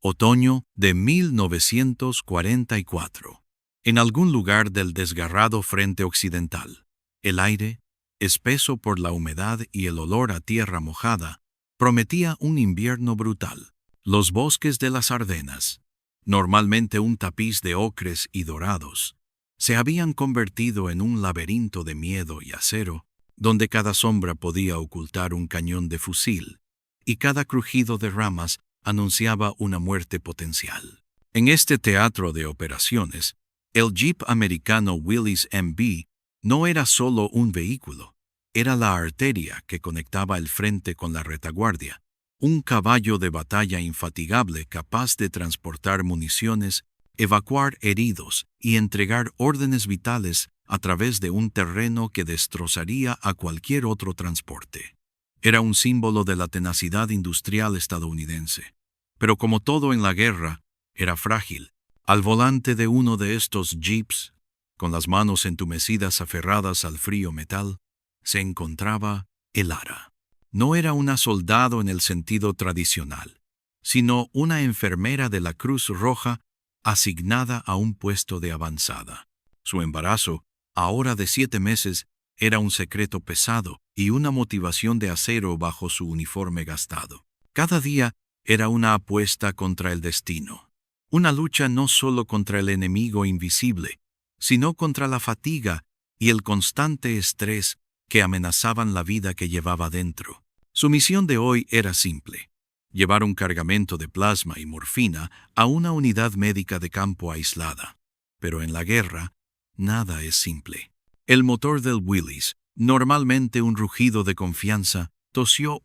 Otoño de 1944. En algún lugar del desgarrado frente occidental, el aire, espeso por la humedad y el olor a tierra mojada, prometía un invierno brutal. Los bosques de las Ardenas, normalmente un tapiz de ocres y dorados, se habían convertido en un laberinto de miedo y acero, donde cada sombra podía ocultar un cañón de fusil, y cada crujido de ramas anunciaba una muerte potencial. En este teatro de operaciones, el Jeep americano Willys MB no era solo un vehículo, era la arteria que conectaba el frente con la retaguardia, un caballo de batalla infatigable capaz de transportar municiones, evacuar heridos y entregar órdenes vitales a través de un terreno que destrozaría a cualquier otro transporte. Era un símbolo de la tenacidad industrial estadounidense. Pero como todo en la guerra, era frágil. Al volante de uno de estos jeeps, con las manos entumecidas aferradas al frío metal, se encontraba Elara. No era una soldado en el sentido tradicional, sino una enfermera de la Cruz Roja asignada a un puesto de avanzada. Su embarazo, ahora de 7 meses, era un secreto pesado y una motivación de acero bajo su uniforme gastado. Cada día era una apuesta contra el destino. Una lucha no solo contra el enemigo invisible, sino contra la fatiga y el constante estrés que amenazaban la vida que llevaba dentro. Su misión de hoy era simple: llevar un cargamento de plasma y morfina a una unidad médica de campo aislada. Pero en la guerra, nada es simple. El motor del Willys, normalmente un rugido de confianza, tosió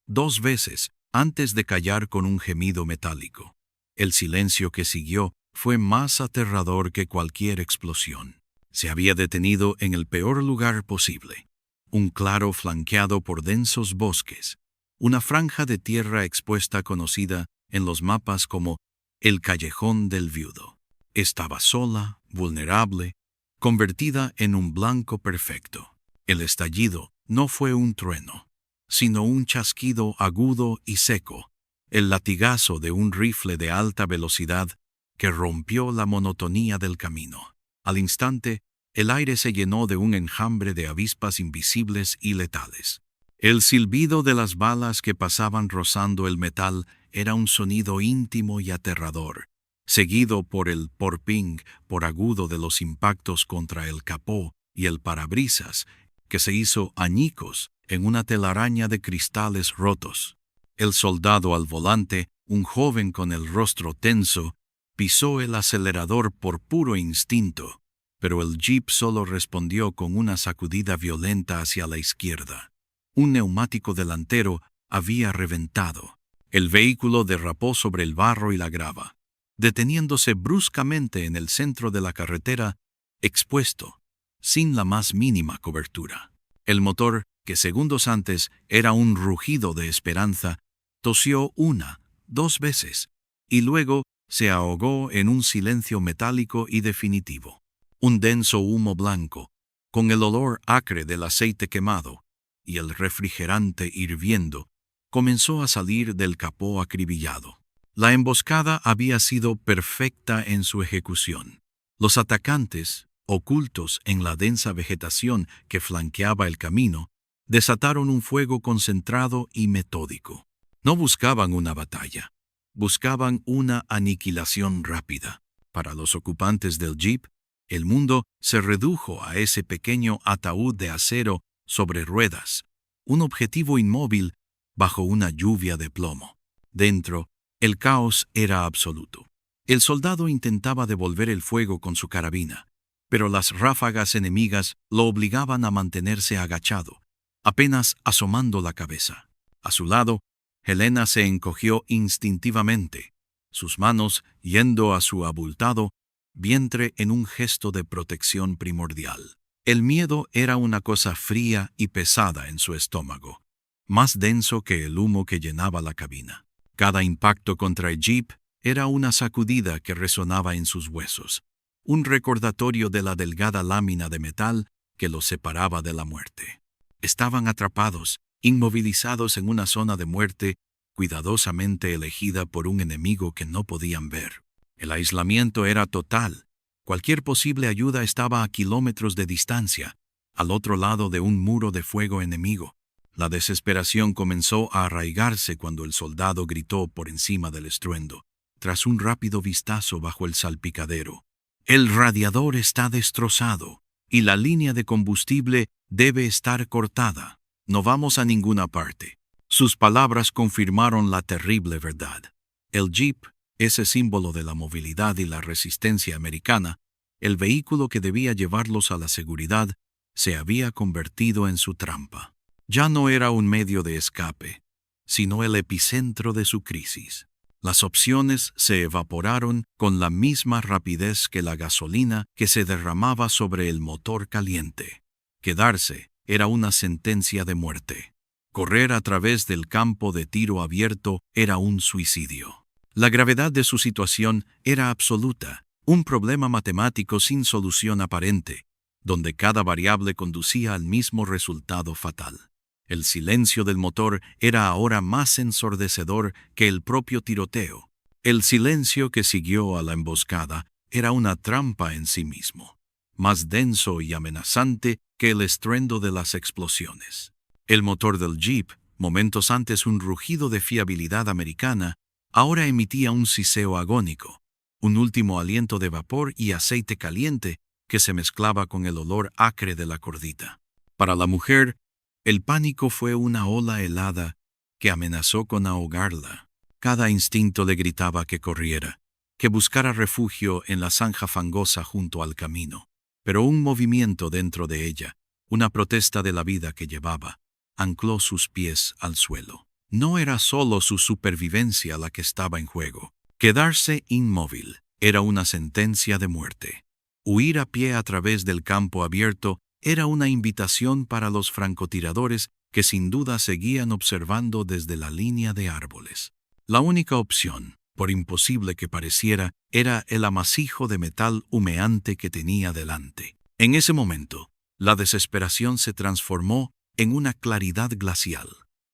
2 veces antes de callar con un gemido metálico. El silencio que siguió fue más aterrador que cualquier explosión. Se había detenido en el peor lugar posible: un claro flanqueado por densos bosques, una franja de tierra expuesta conocida en los mapas como el Callejón del Viudo. Estaba sola, vulnerable, convertida en un blanco perfecto. El estallido no fue un trueno, sino un chasquido agudo y seco, el latigazo de un rifle de alta velocidad que rompió la monotonía del camino. Al instante, el aire se llenó de un enjambre de avispas invisibles y letales. El silbido de las balas que pasaban rozando el metal era un sonido íntimo y aterrador, seguido por el porping por agudo de los impactos contra el capó y el parabrisas, que se hizo añicos en una telaraña de cristales rotos. El soldado al volante, un joven con el rostro tenso, pisó el acelerador por puro instinto, pero el jeep solo respondió con una sacudida violenta hacia la izquierda. Un neumático delantero había reventado. El vehículo derrapó sobre el barro y la grava, deteniéndose bruscamente en el centro de la carretera, expuesto, sin la más mínima cobertura. El motor, que segundos antes era un rugido de esperanza, tosió 2 veces, y luego se ahogó en un silencio metálico y definitivo. Un denso humo blanco, con el olor acre del aceite quemado y el refrigerante hirviendo, comenzó a salir del capó acribillado. La emboscada había sido perfecta en su ejecución. Los atacantes, ocultos en la densa vegetación que flanqueaba el camino, desataron un fuego concentrado y metódico. No buscaban una batalla, buscaban una aniquilación rápida. Para los ocupantes del jeep, el mundo se redujo a ese pequeño ataúd de acero sobre ruedas, un objetivo inmóvil bajo una lluvia de plomo. Dentro, el caos era absoluto. El soldado intentaba devolver el fuego con su carabina, pero las ráfagas enemigas lo obligaban a mantenerse agachado, apenas asomando la cabeza. A su lado, Helena se encogió instintivamente, sus manos yendo a su abultado vientre en un gesto de protección primordial. El miedo era una cosa fría y pesada en su estómago, más denso que el humo que llenaba la cabina. Cada impacto contra el jeep era una sacudida que resonaba en sus huesos, un recordatorio de la delgada lámina de metal que los separaba de la muerte. Estaban atrapados, inmovilizados en una zona de muerte cuidadosamente elegida por un enemigo que no podían ver. El aislamiento era total. Cualquier posible ayuda estaba a kilómetros de distancia, al otro lado de un muro de fuego enemigo. La desesperación comenzó a arraigarse cuando el soldado gritó por encima del estruendo, tras un rápido vistazo bajo el salpicadero: «El radiador está destrozado y la línea de combustible debe estar cortada. No vamos a ninguna parte». Sus palabras confirmaron la terrible verdad. El Jeep, ese símbolo de la movilidad y la resistencia americana, el vehículo que debía llevarlos a la seguridad, se había convertido en su trampa. Ya no era un medio de escape, sino el epicentro de su crisis. Las opciones se evaporaron con la misma rapidez que la gasolina que se derramaba sobre el motor caliente. Quedarse era una sentencia de muerte. Correr a través del campo de tiro abierto era un suicidio. La gravedad de su situación era absoluta, un problema matemático sin solución aparente, donde cada variable conducía al mismo resultado fatal. El silencio del motor era ahora más ensordecedor que el propio tiroteo. El silencio que siguió a la emboscada era una trampa en sí mismo, más denso y amenazante que el estruendo de las explosiones. El motor del Jeep, momentos antes un rugido de fiabilidad americana, ahora emitía un siseo agónico, un último aliento de vapor y aceite caliente que se mezclaba con el olor acre de la cordita. Para la mujer, el pánico fue una ola helada que amenazó con ahogarla. Cada instinto le gritaba que corriera, que buscara refugio en la zanja fangosa junto al camino. Pero un movimiento dentro de ella, una protesta de la vida que llevaba, ancló sus pies al suelo. No era solo su supervivencia la que estaba en juego. Quedarse inmóvil era una sentencia de muerte. Huir a pie a través del campo abierto era una invitación para los francotiradores que sin duda seguían observando desde la línea de árboles. La única opción, por imposible que pareciera, era el amasijo de metal humeante que tenía delante. En ese momento, la desesperación se transformó en una claridad glacial.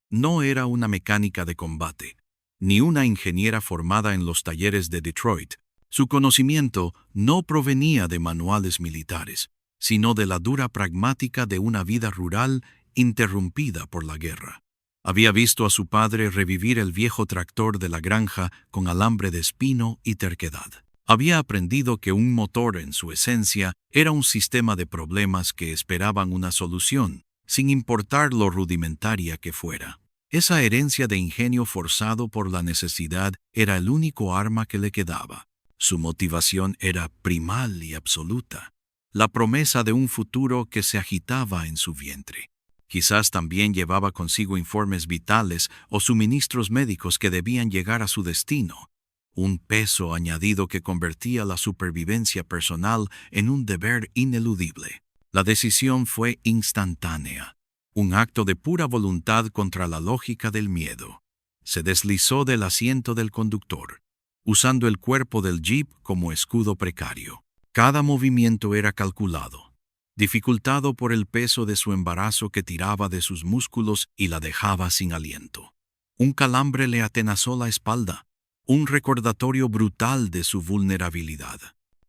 No era una mecánica de combate, ni una ingeniera formada en los talleres de Detroit. Su conocimiento no provenía de manuales militares, sino de la dura pragmática de una vida rural interrumpida por la guerra. Había visto a su padre revivir el viejo tractor de la granja con alambre de espino y terquedad. Había aprendido que un motor en su esencia era un sistema de problemas que esperaban una solución, sin importar lo rudimentaria que fuera. Esa herencia de ingenio forzado por la necesidad era el único arma que le quedaba. Su motivación era primal y absoluta, la promesa de un futuro que se agitaba en su vientre. Quizás también llevaba consigo informes vitales o suministros médicos que debían llegar a su destino, un peso añadido que convertía la supervivencia personal en un deber ineludible. La decisión fue instantánea, un acto de pura voluntad contra la lógica del miedo. Se deslizó del asiento del conductor, usando el cuerpo del Jeep como escudo precario. Cada movimiento era calculado, dificultado por el peso de su embarazo que tiraba de sus músculos y la dejaba sin aliento. Un calambre le atenazó la espalda, un recordatorio brutal de su vulnerabilidad.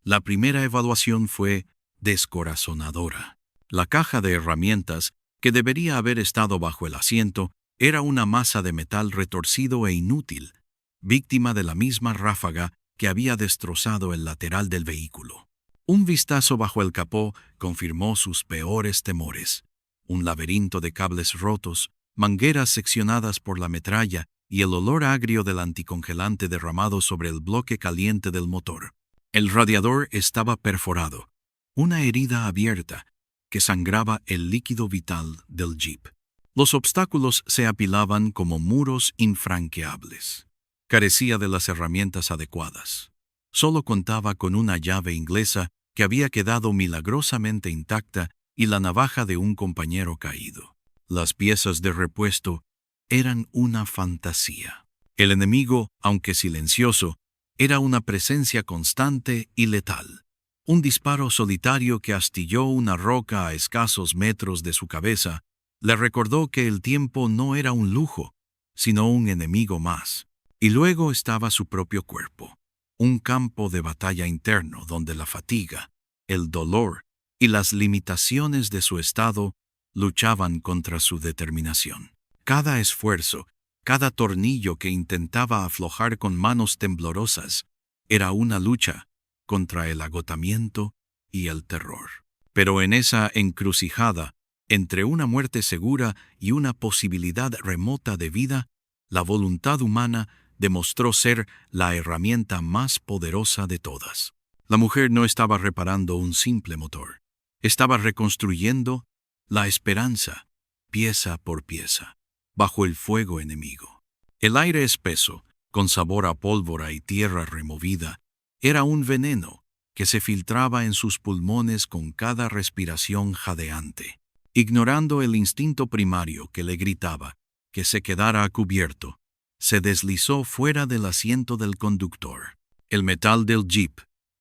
La primera evaluación fue descorazonadora. La caja de herramientas, que debería haber estado bajo el asiento, era una masa de metal retorcido e inútil, víctima de la misma ráfaga que había destrozado el lateral del vehículo. Un vistazo bajo el capó confirmó sus peores temores. Un laberinto de cables rotos, mangueras seccionadas por la metralla y el olor agrio del anticongelante derramado sobre el bloque caliente del motor. El radiador estaba perforado, una herida abierta que sangraba el líquido vital del Jeep. Los obstáculos se apilaban como muros infranqueables. Carecía de las herramientas adecuadas. Solo contaba con una llave inglesa que había quedado milagrosamente intacta y la navaja de un compañero caído. Las piezas de repuesto eran una fantasía. El enemigo, aunque silencioso, era una presencia constante y letal. Un disparo solitario que astilló una roca a escasos metros de su cabeza le recordó que el tiempo no era un lujo, sino un enemigo más. Y luego estaba su propio cuerpo, un campo de batalla interno donde la fatiga, el dolor y las limitaciones de su estado luchaban contra su determinación. Cada esfuerzo, cada tornillo que intentaba aflojar con manos temblorosas, era una lucha contra el agotamiento y el terror. Pero en esa encrucijada, entre una muerte segura y una posibilidad remota de vida, la voluntad humana demostró ser la herramienta más poderosa de todas. La mujer no estaba reparando un simple motor. Estaba reconstruyendo la esperanza, pieza por pieza, bajo el fuego enemigo. El aire espeso, con sabor a pólvora y tierra removida, era un veneno que se filtraba en sus pulmones con cada respiración jadeante. Ignorando el instinto primario que le gritaba que se quedara a cubierto, se deslizó fuera del asiento del conductor. El metal del jeep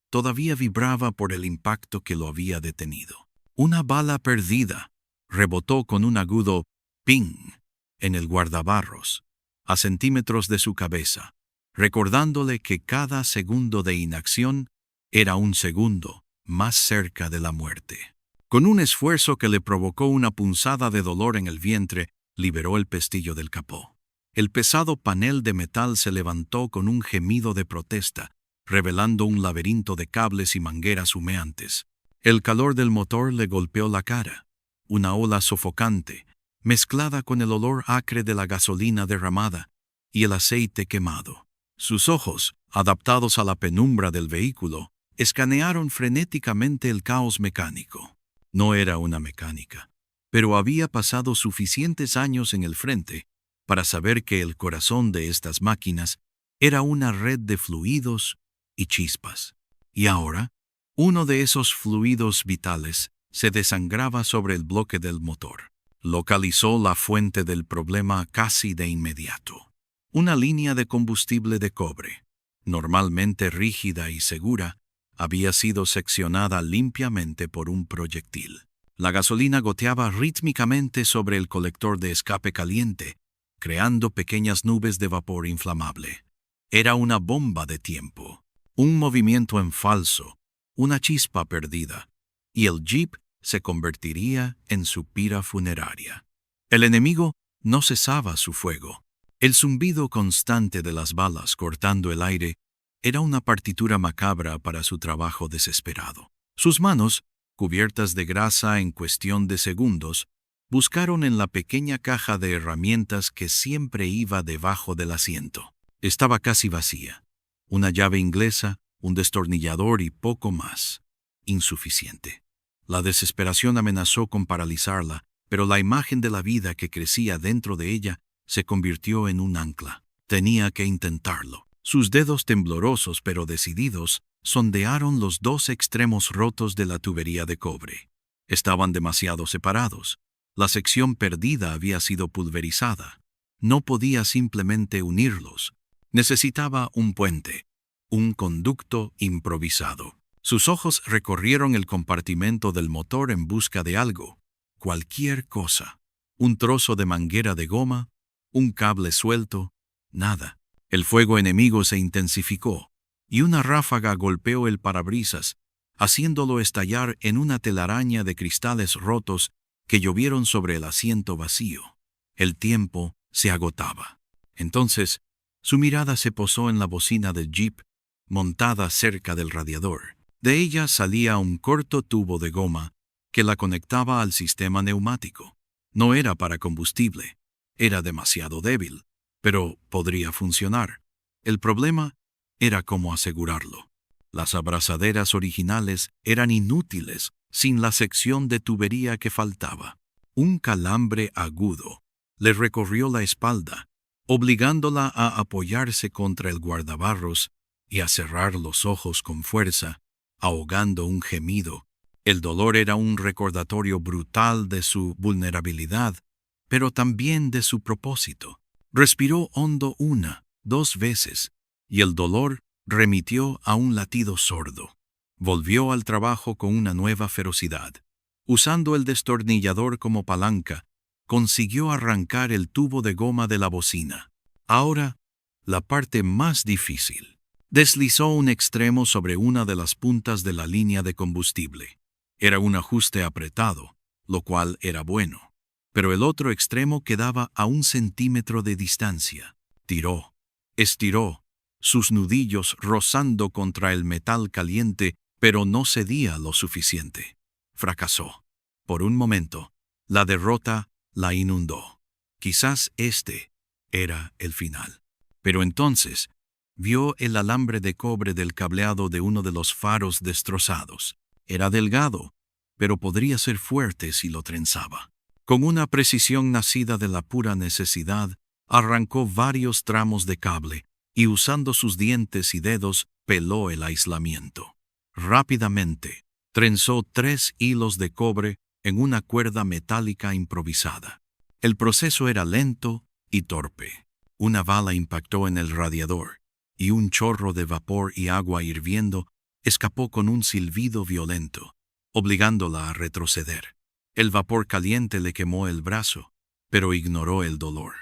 todavía vibraba por el impacto que lo había detenido. Una bala perdida rebotó con un agudo ping en el guardabarros, a centímetros de su cabeza, recordándole que cada segundo de inacción era un segundo más cerca de la muerte. Con un esfuerzo que le provocó una punzada de dolor en el vientre, liberó el pestillo del capó. El pesado panel de metal se levantó con un gemido de protesta, revelando un laberinto de cables y mangueras humeantes. El calor del motor le golpeó la cara, una ola sofocante, mezclada con el olor acre de la gasolina derramada y el aceite quemado. Sus ojos, adaptados a la penumbra del vehículo, escanearon frenéticamente el caos mecánico. No era una mecánica, pero había pasado suficientes años en el frente para saber que el corazón de estas máquinas era una red de fluidos y chispas. Y ahora, uno de esos fluidos vitales se desangraba sobre el bloque del motor. Localizó la fuente del problema casi de inmediato. Una línea de combustible de cobre, normalmente rígida y segura, había sido seccionada limpiamente por un proyectil. La gasolina goteaba rítmicamente sobre el colector de escape caliente, creando pequeñas nubes de vapor inflamable. Era una bomba de tiempo, un movimiento en falso, una chispa perdida, y el jeep se convertiría en su pira funeraria. El enemigo no cesaba su fuego. El zumbido constante de las balas cortando el aire era una partitura macabra para su trabajo desesperado. Sus manos, cubiertas de grasa en cuestión de segundos, buscaron en la pequeña caja de herramientas que siempre iba debajo del asiento. Estaba casi vacía. Una llave inglesa, un destornillador y poco más. Insuficiente. La desesperación amenazó con paralizarla, pero la imagen de la vida que crecía dentro de ella se convirtió en un ancla. Tenía que intentarlo. Sus dedos temblorosos pero decididos sondearon los dos extremos rotos de la tubería de cobre. Estaban demasiado separados. La sección perdida había sido pulverizada. No podía simplemente unirlos. Necesitaba un puente, un conducto improvisado. Sus ojos recorrieron el compartimento del motor en busca de algo, cualquier cosa. Un trozo de manguera de goma, un cable suelto, nada. El fuego enemigo se intensificó, y una ráfaga golpeó el parabrisas, haciéndolo estallar en una telaraña de cristales rotos que llovieron sobre el asiento vacío. El tiempo se agotaba. Entonces, su mirada se posó en la bocina del jeep, montada cerca del radiador. De ella salía un corto tubo de goma que la conectaba al sistema neumático. No era para combustible, era demasiado débil, pero podría funcionar. El problema era cómo asegurarlo. Las abrazaderas originales eran inútiles sin la sección de tubería que faltaba. Un calambre agudo le recorrió la espalda, obligándola a apoyarse contra el guardabarros y a cerrar los ojos con fuerza, ahogando un gemido. El dolor era un recordatorio brutal de su vulnerabilidad, pero también de su propósito. Respiró hondo 1, 2 veces, y el dolor remitió a un latido sordo. Volvió al trabajo con una nueva ferocidad. Usando el destornillador como palanca, consiguió arrancar el tubo de goma de la bocina. Ahora, la parte más difícil. Deslizó un extremo sobre una de las puntas de la línea de combustible. Era un ajuste apretado, lo cual era bueno. Pero el otro extremo quedaba a 1 centímetro de distancia. Tiró, estiró, sus nudillos rozando contra el metal caliente, pero no cedía lo suficiente. Fracasó. Por un momento, la derrota la inundó. Quizás este era el final. Pero entonces, vio el alambre de cobre del cableado de uno de los faros destrozados. Era delgado, pero podría ser fuerte si lo trenzaba. Con una precisión nacida de la pura necesidad, arrancó varios tramos de cable y usando sus dientes y dedos peló el aislamiento. Rápidamente, trenzó 3 hilos de cobre en una cuerda metálica improvisada. El proceso era lento y torpe. Una bala impactó en el radiador, y un chorro de vapor y agua hirviendo escapó con un silbido violento, obligándola a retroceder. El vapor caliente le quemó el brazo, pero ignoró el dolor.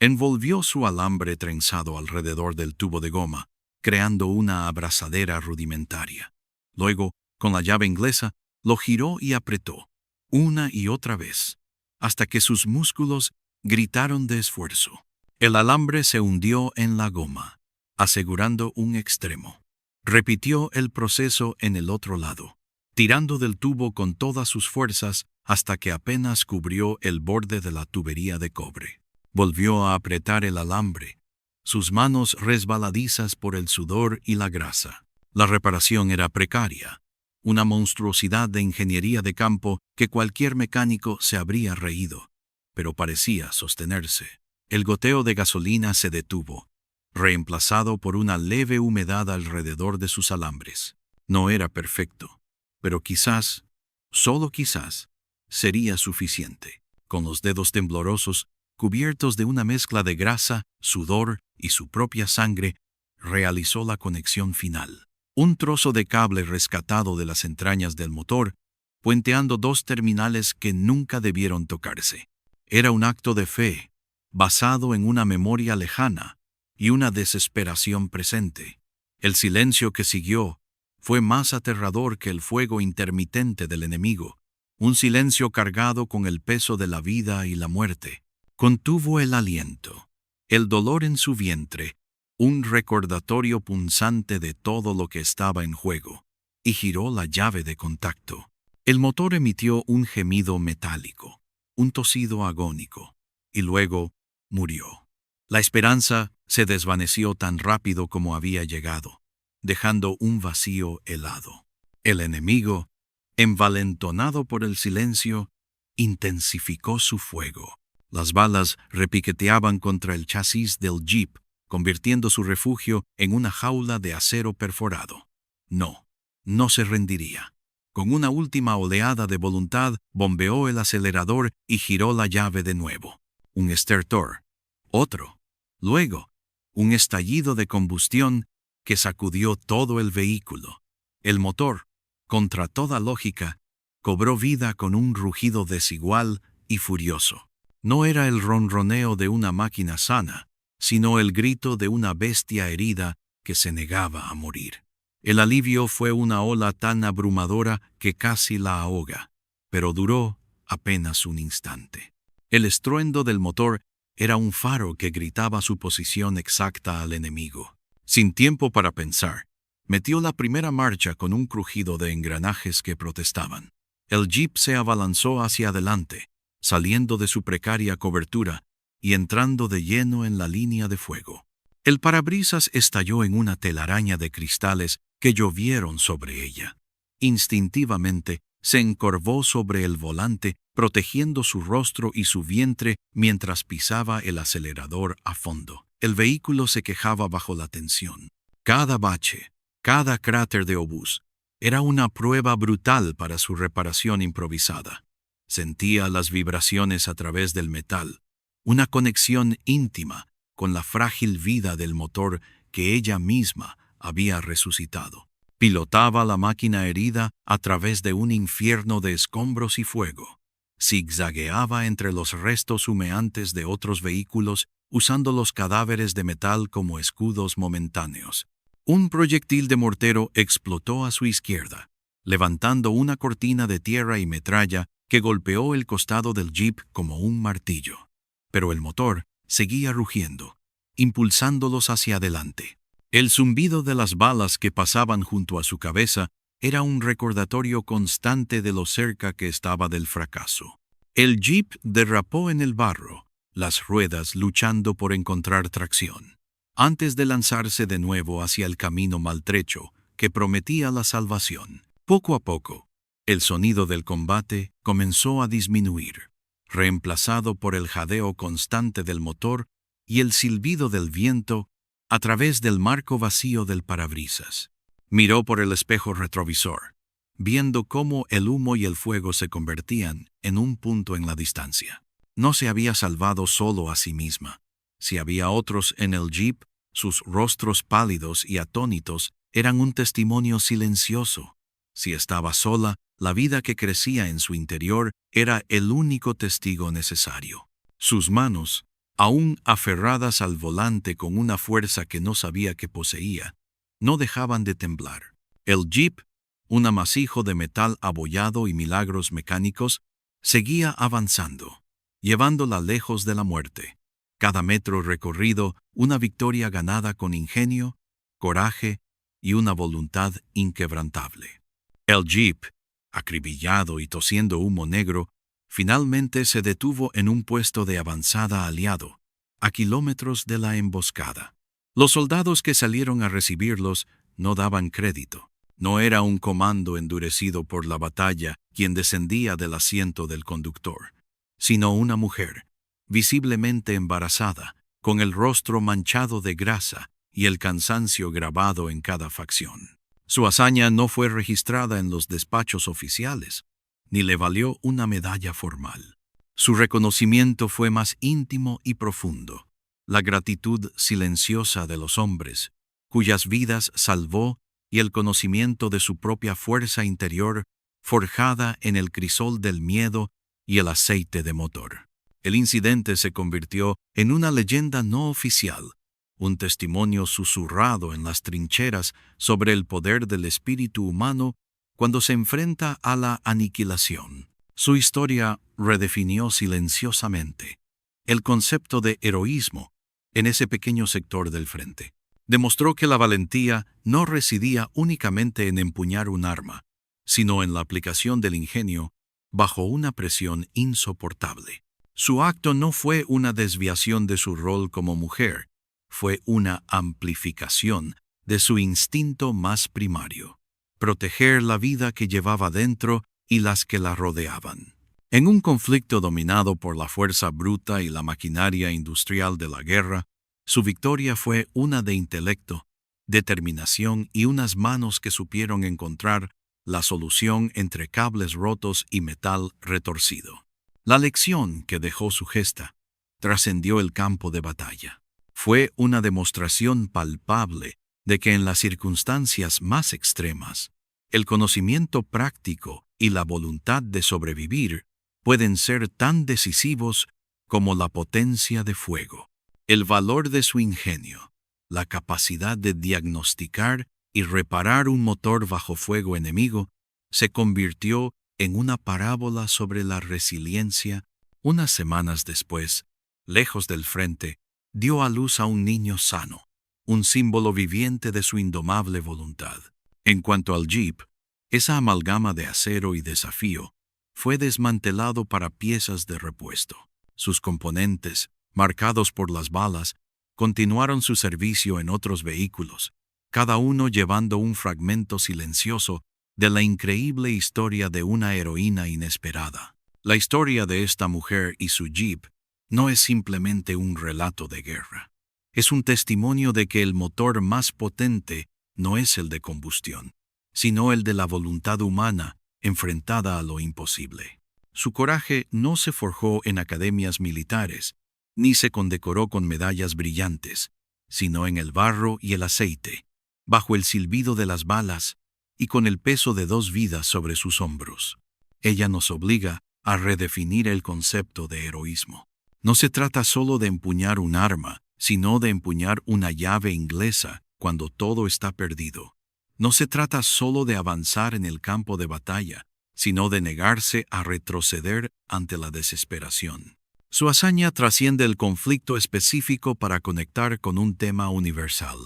Envolvió su alambre trenzado alrededor del tubo de goma, creando una abrazadera rudimentaria. Luego, con la llave inglesa, lo giró y apretó, una y otra vez, hasta que sus músculos gritaron de esfuerzo. El alambre se hundió en la goma, asegurando un extremo. Repitió el proceso en el otro lado, tirando del tubo con todas sus fuerzas hasta que apenas cubrió el borde de la tubería de cobre. Volvió a apretar el alambre, sus manos resbaladizas por el sudor y la grasa. La reparación era precaria, una monstruosidad de ingeniería de campo que cualquier mecánico se habría reído, pero parecía sostenerse. El goteo de gasolina se detuvo, reemplazado por una leve humedad alrededor de sus alambres. No era perfecto, pero quizás, solo quizás, sería suficiente. Con los dedos temblorosos, cubiertos de una mezcla de grasa, sudor y su propia sangre, realizó la conexión final. Un trozo de cable rescatado de las entrañas del motor, puenteando 2 terminales que nunca debieron tocarse. Era un acto de fe, basado en una memoria lejana y una desesperación presente. El silencio que siguió fue más aterrador que el fuego intermitente del enemigo, un silencio cargado con el peso de la vida y la muerte. Contuvo el aliento, el dolor en su vientre, un recordatorio punzante de todo lo que estaba en juego, y giró la llave de contacto. El motor emitió un gemido metálico, un tosido agónico, y luego murió. La esperanza se desvaneció tan rápido como había llegado, dejando un vacío helado. El enemigo, envalentonado por el silencio, intensificó su fuego. Las balas repiqueteaban contra el chasis del jeep, convirtiendo su refugio en una jaula de acero perforado. No se rendiría. Con una última oleada de voluntad, bombeó el acelerador y giró la llave de nuevo. Un estertor. Otro. Luego, un estallido de combustión que sacudió todo el vehículo. El motor, contra toda lógica, cobró vida con un rugido desigual y furioso. No era el ronroneo de una máquina sana, sino el grito de una bestia herida que se negaba a morir. El alivio fue una ola tan abrumadora que casi la ahoga, pero duró apenas un instante. El estruendo del motor era un faro que gritaba su posición exacta al enemigo. Sin tiempo para pensar, metió la primera marcha con un crujido de engranajes que protestaban. El jeep se abalanzó hacia adelante, saliendo de su precaria cobertura y entrando de lleno en la línea de fuego. El parabrisas estalló en una telaraña de cristales que llovieron sobre ella. Instintivamente se encorvó sobre el volante, protegiendo su rostro y su vientre mientras pisaba el acelerador a fondo. El vehículo se quejaba bajo la tensión. Cada bache, cada cráter de obús, era una prueba brutal para su reparación improvisada. Sentía las vibraciones a través del metal, una conexión íntima con la frágil vida del motor que ella misma había resucitado. Pilotaba la máquina herida a través de un infierno de escombros y fuego. Zigzagueaba entre los restos humeantes de otros vehículos, usando los cadáveres de metal como escudos momentáneos. Un proyectil de mortero explotó a su izquierda, levantando una cortina de tierra y metralla que golpeó el costado del jeep como un martillo. Pero el motor seguía rugiendo, impulsándolos hacia adelante. El zumbido de las balas que pasaban junto a su cabeza era un recordatorio constante de lo cerca que estaba del fracaso. El jeep derrapó en el barro, las ruedas luchando por encontrar tracción, antes de lanzarse de nuevo hacia el camino maltrecho que prometía la salvación. Poco a poco, el sonido del combate comenzó a disminuir, reemplazado por el jadeo constante del motor y el silbido del viento a través del marco vacío del parabrisas. Miró por el espejo retrovisor, viendo cómo el humo y el fuego se convertían en un punto en la distancia. No se había salvado solo a sí misma. Si había otros en el jeep, sus rostros pálidos y atónitos eran un testimonio silencioso. Si estaba sola, la vida que crecía en su interior era el único testigo necesario. Sus manos, aún aferradas al volante con una fuerza que no sabía que poseía, no dejaban de temblar. El jeep, un amasijo de metal abollado y milagros mecánicos, seguía avanzando, llevándola lejos de la muerte. Cada metro recorrido, una victoria ganada con ingenio, coraje y una voluntad inquebrantable. El jeep, acribillado y tosiendo humo negro, finalmente se detuvo en un puesto de avanzada aliado, a kilómetros de la emboscada. Los soldados que salieron a recibirlos no daban crédito. No era un comando endurecido por la batalla quien descendía del asiento del conductor, sino una mujer, visiblemente embarazada, con el rostro manchado de grasa y el cansancio grabado en cada facción. Su hazaña no fue registrada en los despachos oficiales, ni le valió una medalla formal. Su reconocimiento fue más íntimo y profundo. La gratitud silenciosa de los hombres, cuyas vidas salvó, y el conocimiento de su propia fuerza interior, forjada en el crisol del miedo y el aceite de motor. El incidente se convirtió en una leyenda no oficial, un testimonio susurrado en las trincheras sobre el poder del espíritu humano cuando se enfrenta a la aniquilación. Su historia redefinió silenciosamente el concepto de heroísmo en ese pequeño sector del frente. Demostró que la valentía no residía únicamente en empuñar un arma, sino en la aplicación del ingenio bajo una presión insoportable. Su acto no fue una desviación de su rol como mujer, fue una amplificación de su instinto más primario: proteger la vida que llevaba dentro y las que la rodeaban. En un conflicto dominado por la fuerza bruta y la maquinaria industrial de la guerra, su victoria fue una de intelecto, determinación y unas manos que supieron encontrar la solución entre cables rotos y metal retorcido. La lección que dejó su gesta trascendió el campo de batalla. Fue una demostración palpable de que en las circunstancias más extremas, el conocimiento práctico y la voluntad de sobrevivir pueden ser tan decisivos como la potencia de fuego. El valor de su ingenio, la capacidad de diagnosticar y reparar un motor bajo fuego enemigo, se convirtió en una parábola sobre la resiliencia. Unas semanas después, lejos del frente, dio a luz a un niño sano, un símbolo viviente de su indomable voluntad. En cuanto al jeep, esa amalgama de acero y desafío fue desmantelado para piezas de repuesto. Sus componentes, marcados por las balas, continuaron su servicio en otros vehículos, cada uno llevando un fragmento silencioso de la increíble historia de una heroína inesperada. La historia de esta mujer y su jeep no es simplemente un relato de guerra. Es un testimonio de que el motor más potente no es el de combustión, sino el de la voluntad humana enfrentada a lo imposible. Su coraje no se forjó en academias militares, ni se condecoró con medallas brillantes, sino en el barro y el aceite, bajo el silbido de las balas y con el peso de 2 vidas sobre sus hombros. Ella nos obliga a redefinir el concepto de heroísmo. No se trata solo de empuñar un arma, sino de empuñar una llave inglesa cuando todo está perdido. No se trata solo de avanzar en el campo de batalla, sino de negarse a retroceder ante la desesperación. Su hazaña trasciende el conflicto específico para conectar con un tema universal: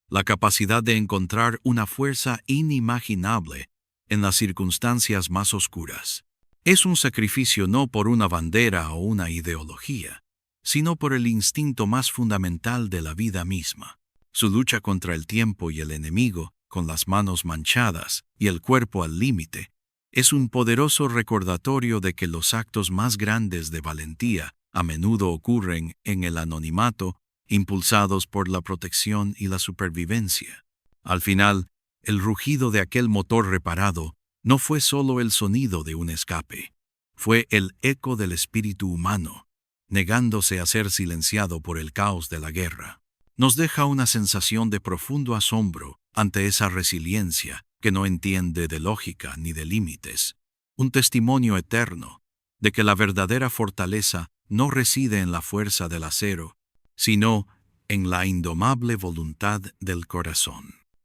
la capacidad de encontrar una fuerza inimaginable en las circunstancias más oscuras. Es un sacrificio no por una bandera o una ideología, sino por el instinto más fundamental de la vida misma. Su lucha contra el tiempo y el enemigo, con las manos manchadas y el cuerpo al límite, es un poderoso recordatorio de que los actos más grandes de valentía a menudo ocurren en el anonimato, impulsados por la protección y la supervivencia. Al final, el rugido de aquel motor reparado no fue solo el sonido de un escape, fue el eco del espíritu humano, negándose a ser silenciado por el caos de la guerra. Nos deja una sensación de profundo asombro ante esa resiliencia que no entiende de lógica ni de límites, un testimonio eterno de que la verdadera fortaleza no reside en la fuerza del acero, sino en la indomable voluntad del corazón.